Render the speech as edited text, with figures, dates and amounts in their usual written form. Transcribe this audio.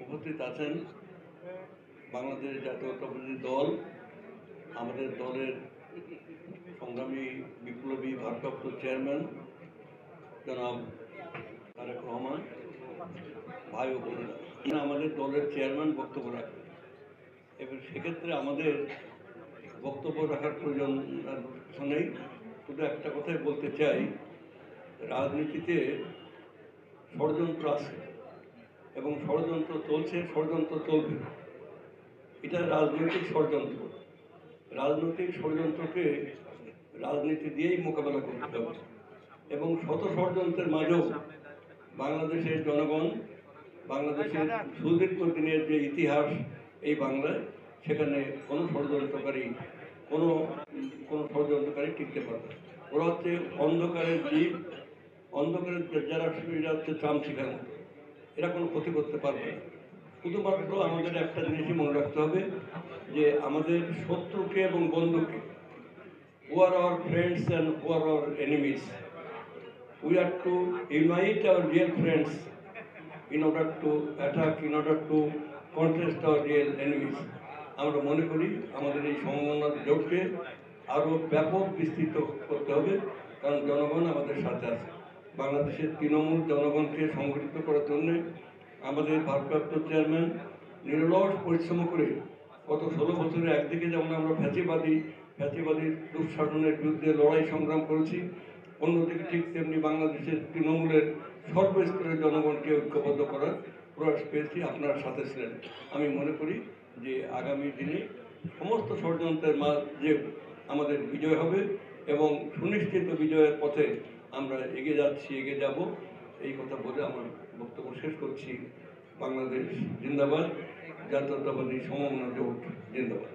উপস্থিত আছেন বাংলাদেশ জাতীয়তাবাদী দল, আমাদের দলের সংগ্রামী বিপ্লবী ভারপ্রাপ্ত চেয়ারম্যান জনাব তারেক রহমান ভাই ও বোনেরা, আমাদের দলের চেয়ারম্যান বক্তব্য রাখবেন এবং সেক্ষেত্রে আমাদের বক্তব্য রাখার প্রয়োজন নেই। শুধু একটা কথাই বলতে চাই, রাজনীতিতে ষড়যন্ত্র আছে এবং ষড়যন্ত্র চলছে, ষড়যন্ত্র চলবে। এটা রাজনৈতিক ষড়যন্ত্র। রাজনৈতিক ষড়যন্ত্রকে রাজনীতি দিয়েই মোকাবেলা করতে হবে এবং শত ষড়যন্ত্রের মাঝেও বাংলাদেশের জনগণ, বাংলাদেশের সুদীর্ঘ দিনের যে ইতিহাস এই বাংলায়, সেখানে কোনো ষড়যন্ত্রকারী টিকতে পারবে। ওরা হচ্ছে অন্ধকারের জীব, অন্ধকারের যারা হচ্ছে চামচিকার মতো, এরা কোনো ক্ষতি করতে পারবে না। শুধুমাত্র আমাদের একটা জিনিসই মনে রাখতে হবে যে আমাদের শত্রুকে এবং বন্ধুকে, who are our friends and who are our enemies, we are to unite our real friends in order to attack, in order to contest our real enemies. আমরা মনে করি আমাদের এই সমন্বয় জোটকে আরও ব্যাপক বিস্তৃত করতে হবে, কারণ জনগণ আমাদের সাথে আছে। বাংলাদেশের তৃণমূল জনগণকে সংগঠিত করার জন্য আমাদের ভারপ্রাপ্ত চেয়ারম্যান নিরলস পরিশ্রম করে গত 16 বছরে একদিকে যেমন আমরা ফ্যাসিবাদী দুঃশাসনের বিরুদ্ধে লড়াই সংগ্রাম করেছি, অন্যদিকে ঠিক তেমনি বাংলাদেশের তৃণমূলের সর্বস্তরের জনগণকে ঐক্যবদ্ধ করার প্রয়াস পেয়েছি। আপনার সাথে ছিলেন। আমি মনে করি যে আগামী দিনে সমস্ত ষড়যন্ত্রের মাঝে আমাদের বিজয় হবে এবং সুনিশ্চিত বিজয়ের পথে আমরা এগিয়ে যাব। এই কথা বলে আমার বক্তব্য শেষ করছি। বাংলাদেশ জিন্দাবাদ, জাতীয়তাবাদী সমন্বয় জোট জিন্দাবাদ।